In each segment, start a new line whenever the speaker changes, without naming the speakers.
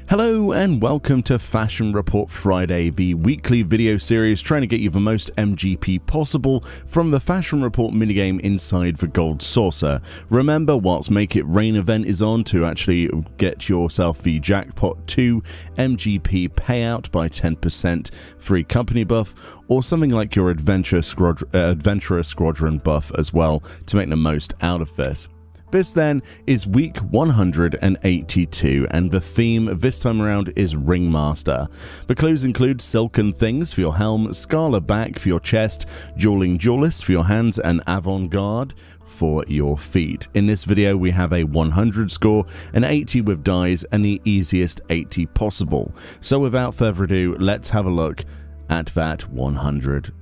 Hello and welcome to Fashion Report Friday, the weekly video series trying to get you the most MGP possible from the Fashion Report minigame inside the Gold Saucer. Remember, whilst Make It Rain event is on, to actually get yourself the Jackpot 2 MGP payout by 10%, free company buff, or something like your Adventurer Squadron buff as well to make the most out of this. This then is week 182 and the theme this time around is Ringmaster. The clues include silken things for your helm, Scala back for your chest, dueling duelist for your hands, and avant-garde for your feet. In this video we have a 100 score, an 80 with dies, and the easiest 80 possible. So without further ado, let's have a look at that 100.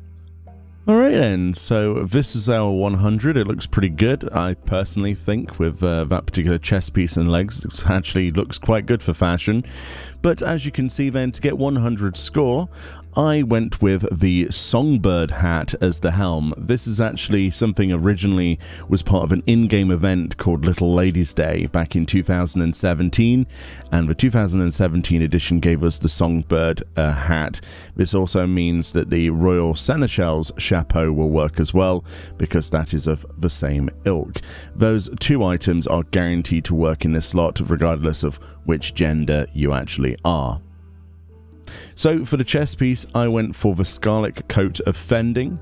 Alright then, so this is our 100. It looks pretty good, I personally think, with that particular chest piece and legs. It actually looks quite good for fashion. But as you can see then, to get 100 score, I went with the Songbird hat as the helm. This is actually something originally was part of an in-game event called Little Ladies Day back in 2017, and the 2017 edition gave us the Songbird hat. This also means that the Royal Seneschal's chapeau will work as well, because that is of the same ilk. Those two items are guaranteed to work in this slot regardless of which gender you actually are. So for the chest piece, I went for the Scarlet Coat of Fending.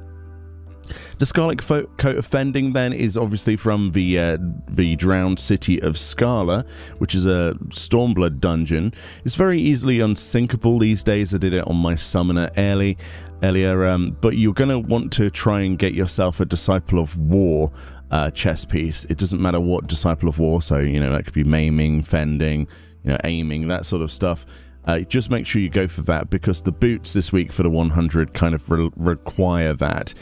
The Scarlet Coat of Fending then is obviously from the drowned city of Scala, which is a Stormblood dungeon. It's very easily unsinkable these days. I did it on my summoner earlier, but you're going to want to try and get yourself a Disciple of War chest piece. It doesn't matter what Disciple of War, so you know, that could be maiming, fending, you know, aiming, that sort of stuff. Just make sure you go for that, because the boots this week for the 100 kind of require that.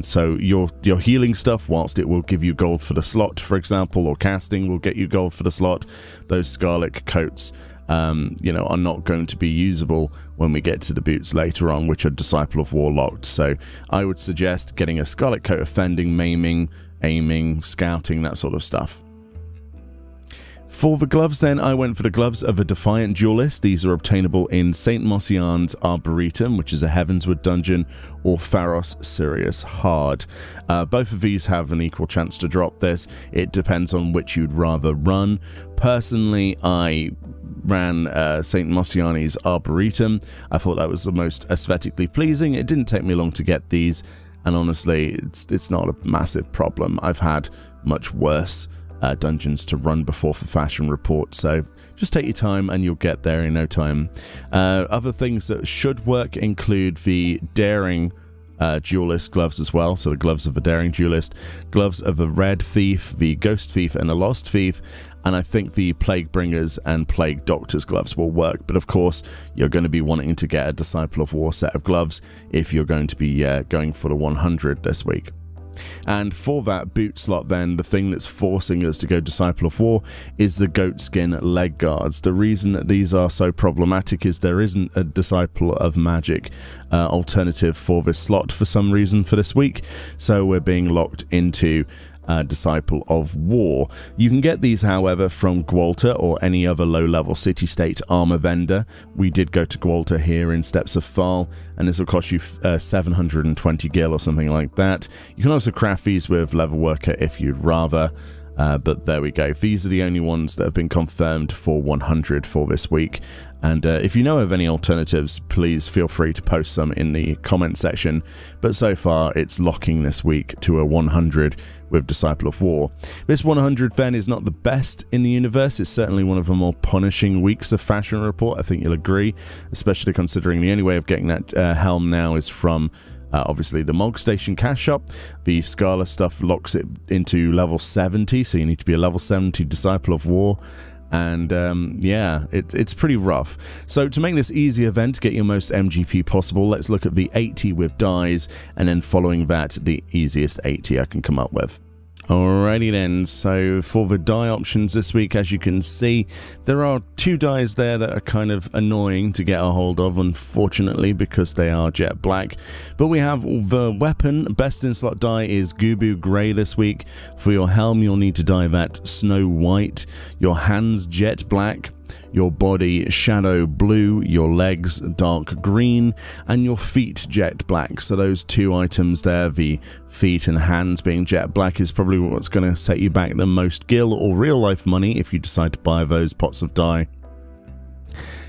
So your healing stuff, whilst it will give you gold for the slot, for example, or casting will get you gold for the slot, those Scarlet Coats, you know, are not going to be usable when we get to the boots later on, which are Disciple of War locked. So I would suggest getting a Scarlet Coat of Fending, maiming, aiming, scouting, that sort of stuff. For the gloves then, I went for the gloves of a Defiant Duelist. These are obtainable in St. Mosian's Arboretum, which is a Heavenswood dungeon, or Pharos Sirius Hard. Both of these have an equal chance to drop this. It depends on which you'd rather run. Personally, I ran St. Mosiani's Arboretum. I thought that was the most aesthetically pleasing. It didn't take me long to get these, and honestly, it's not a massive problem. I've had much worse dungeons to run before for Fashion Report, so just take your time and you'll get there in no time. Other things that should work include the Daring Duelist gloves as well, so the gloves of the Daring Duelist, gloves of a Red Thief, the Ghost Thief and a Lost Thief, and I think the Plague Bringers and Plague Doctor's gloves will work. But of course, you're going to be wanting to get a Disciple of War set of gloves if you're going to be going for the 100 this week. And for that boot slot then, the thing that's forcing us to go Disciple of War is the Goatskin Leg Guards. The reason that these are so problematic is there isn't a Disciple of Magic alternative for this slot for some reason for this week, so we're being locked into Disciple of War. You can get these, however, from Gwalta or any other low-level city-state armor vendor. We did go to Gwalta here in Steps of Thal, and this will cost you 720 gil or something like that. You can also craft these with Leather Worker if you'd rather. But there we go. These are the only ones that have been confirmed for 100 for this week. And if you know of any alternatives, please feel free to post some in the comment section. But so far, it's locking this week to a 100 with Disciple of War. This 100 then is not the best in the universe. It's certainly one of the more punishing weeks of Fashion Report. I think you'll agree, especially considering the only way of getting that helm now is from obviously the Mog Station cash shop. The Scala stuff locks it into level 70, so you need to be a level 70 Disciple of War. And yeah, it's pretty rough. So to make this easier then, to get your most MGP possible, let's look at the 80 with dies, and then following that, the easiest 80 I can come up with. Alrighty then, so for the die options this week, as you can see, there are two dies there that are kind of annoying to get a hold of, unfortunately, because they are jet black. But we have the weapon. Best in slot die is Gubu Grey this week. For your helm, you'll need to die that Snow White. Your hands, jet black. your body shadow blue, your legs dark green, and your feet jet black. So those two items there, the feet and hands being jet black, is probably what's going to set you back the most gil or real life money if you decide to buy those pots of dye.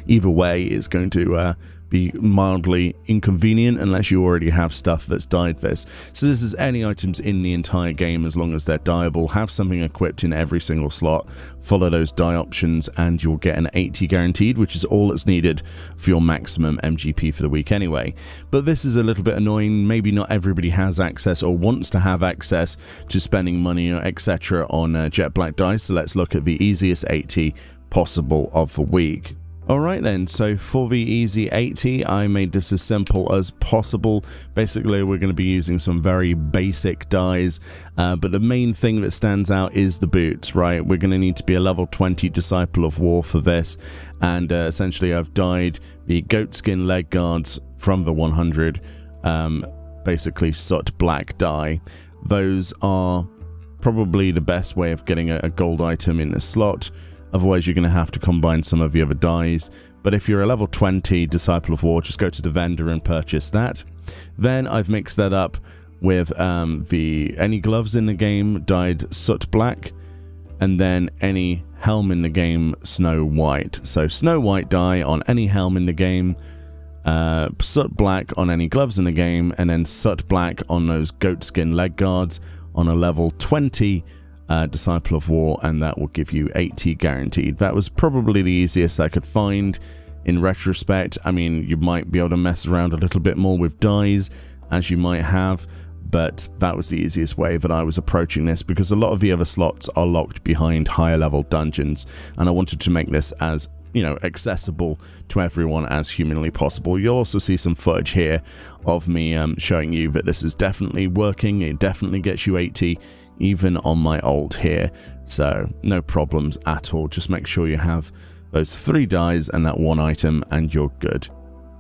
Either way, it's going to be mildly inconvenient unless you already have stuff that's dyed this. So this is any items in the entire game, as long as they're dyeable. Have something equipped in every single slot, follow those dye options, and you'll get an 80 guaranteed, which is all that's needed for your maximum MGP for the week anyway. But this is a little bit annoying. Maybe not everybody has access or wants to have access to spending money or etc. on jet black dye, so let's look at the easiest 80 possible of the week. Alright then, so for the easy 80, I made this as simple as possible. Basically, we're going to be using some very basic dyes, but the main thing that stands out is the boots, right? We're going to need to be a level 20 Disciple of War for this, and essentially I've dyed the Goatskin Leg Guards from the 100, basically soot black dye. Those are probably the best way of getting a gold item in the slot. Otherwise, you're going to have to combine some of the other dyes. But if you're a level 20 Disciple of War, just go to the vendor and purchase that. Then I've mixed that up with any gloves in the game dyed soot black, and then any helm in the game snow white. So snow white dye on any helm in the game, soot black on any gloves in the game, and then soot black on those Goatskin Leg Guards on a level 20 Disciple of War, and that will give you 80 guaranteed. That was probably the easiest I could find in retrospect. I mean, you might be able to mess around a little bit more with dyes, as you might have, but that was the easiest way that I was approaching this, because a lot of the other slots are locked behind higher level dungeons, and I wanted to make this as, you know, accessible to everyone as humanly possible. You'll also see some footage here of me showing you that this is definitely working. It definitely gets you 80 even on my ult here, so no problems at all. Just make sure you have those 3 dyes and that 1 item and you're good.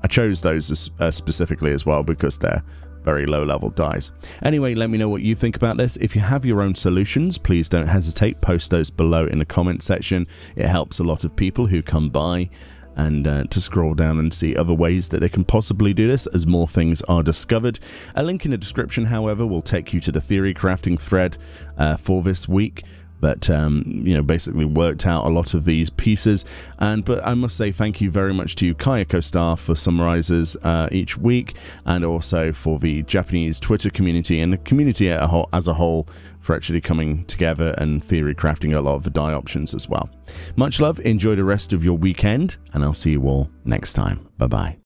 I chose those specifically as well because they're very low level dyes. Anyway, let me know what you think about this. If you have your own solutions, please don't hesitate, post those below in the comment section. It helps a lot of people who come by and to scroll down and see other ways that they can possibly do this as more things are discovered. A link in the description, however, will take you to the theory crafting thread for this week that you know, basically worked out a lot of these pieces. But I must say thank you very much to Kayako Star for summarizers each week, and also for the Japanese Twitter community and the community as a whole for actually coming together and theory crafting a lot of the dye options as well. Much love, enjoy the rest of your weekend, and I'll see you all next time. Bye bye.